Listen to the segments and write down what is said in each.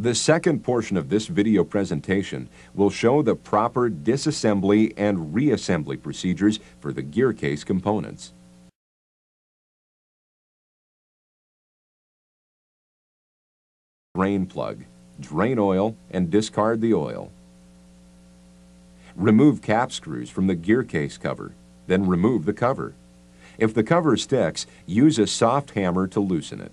The second portion of this video presentation will show the proper disassembly and reassembly procedures for the gear case components. Drain plug. Drain oil and discard the oil. Remove cap screws from the gear case cover, then remove the cover. If the cover sticks, use a soft hammer to loosen it.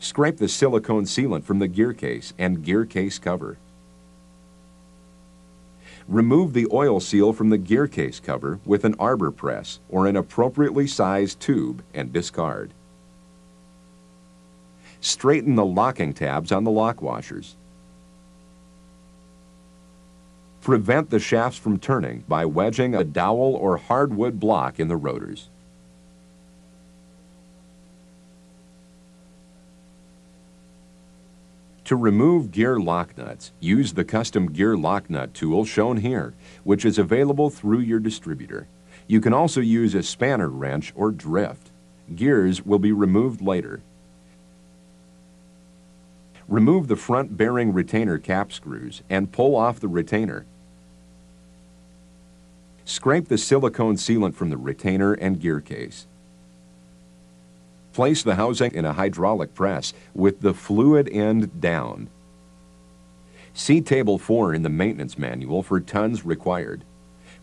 Scrape the silicone sealant from the gear case and gear case cover. Remove the oil seal from the gear case cover with an arbor press or an appropriately sized tube and discard. Straighten the locking tabs on the lock washers. Prevent the shafts from turning by wedging a dowel or hardwood block in the rotors. To remove gear lock nuts, use the custom gear lock nut tool shown here, which is available through your distributor. You can also use a spanner wrench or drift. Gears will be removed later. Remove the front bearing retainer cap screws and pull off the retainer. Scrape the silicone sealant from the retainer and gear case. Place the housing in a hydraulic press with the fluid end down. See Table 4 in the maintenance manual for tons required.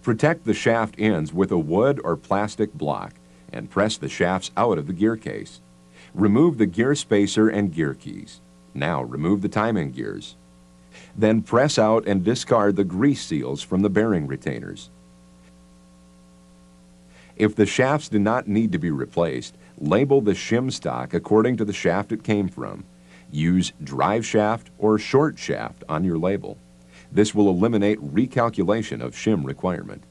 Protect the shaft ends with a wood or plastic block and press the shafts out of the gear case. Remove the gear spacer and gear keys. Now remove the timing gears. Then press out and discard the grease seals from the bearing retainers. If the shafts do not need to be replaced, label the shim stock according to the shaft it came from. Use drive shaft or short shaft on your label. This will eliminate recalculation of shim requirement.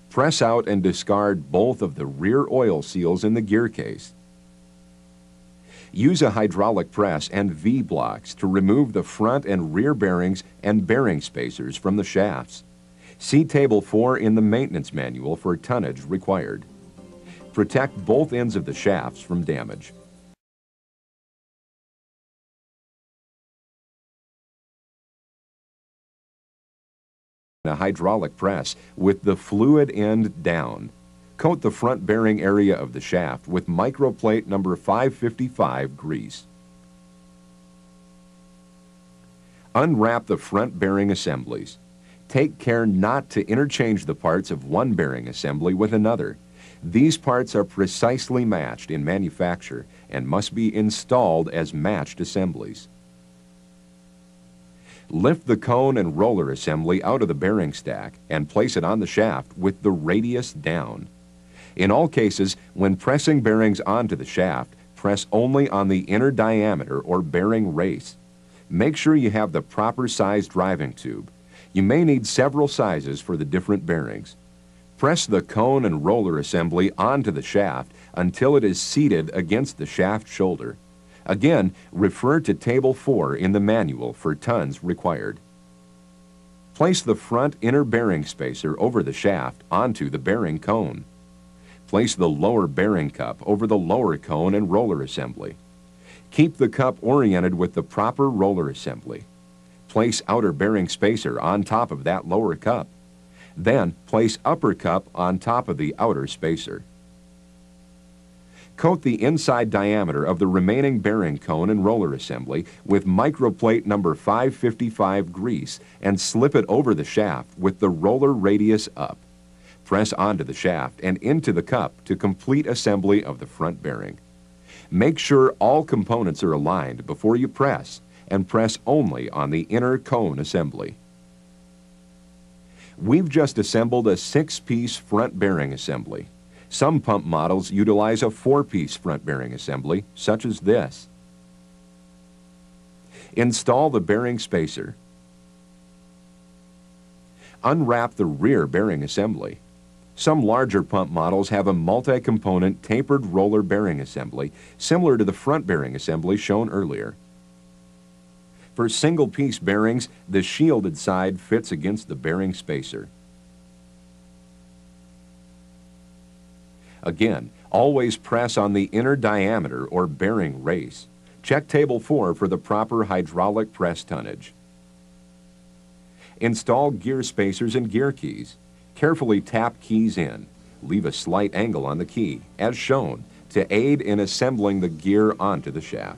Press out and discard both of the rear oil seals in the gear case. Use a hydraulic press and V-blocks to remove the front and rear bearings and bearing spacers from the shafts. See Table 4 in the maintenance manual for tonnage required. Protect both ends of the shafts from damage. A hydraulic press with the fluid end down. Coat the front bearing area of the shaft with microplate number 555 grease. Unwrap the front bearing assemblies. Take care not to interchange the parts of one bearing assembly with another. These parts are precisely matched in manufacture and must be installed as matched assemblies. Lift the cone and roller assembly out of the bearing stack and place it on the shaft with the radius down. In all cases, when pressing bearings onto the shaft, press only on the inner diameter or bearing race. Make sure you have the proper size driving tube. You may need several sizes for the different bearings. Press the cone and roller assembly onto the shaft until it is seated against the shaft shoulder. Again, refer to Table 4 in the manual for tons required. Place the front inner bearing spacer over the shaft onto the bearing cone. Place the lower bearing cup over the lower cone and roller assembly. Keep the cup oriented with the proper roller assembly. Place outer bearing spacer on top of that lower cup. Then place upper cup on top of the outer spacer. Coat the inside diameter of the remaining bearing cone and roller assembly with microplate number 555 grease and slip it over the shaft with the roller radius up. Press onto the shaft and into the cup to complete assembly of the front bearing. Make sure all components are aligned before you press, and press only on the inner cone assembly. We've just assembled a 6-piece front bearing assembly. Some pump models utilize a 4-piece front bearing assembly, such as this. Install the bearing spacer. Unwrap the rear bearing assembly. Some larger pump models have a multi-component tapered roller bearing assembly, similar to the front bearing assembly shown earlier. For single-piece bearings, the shielded side fits against the bearing spacer. Again, always press on the inner diameter or bearing race. Check Table 4 for the proper hydraulic press tonnage. Install gear spacers and gear keys. Carefully tap keys in. Leave a slight angle on the key, as shown, to aid in assembling the gear onto the shaft.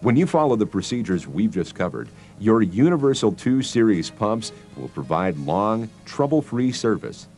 When you follow the procedures we've just covered, your Universal 2 Series pumps will provide long, trouble-free service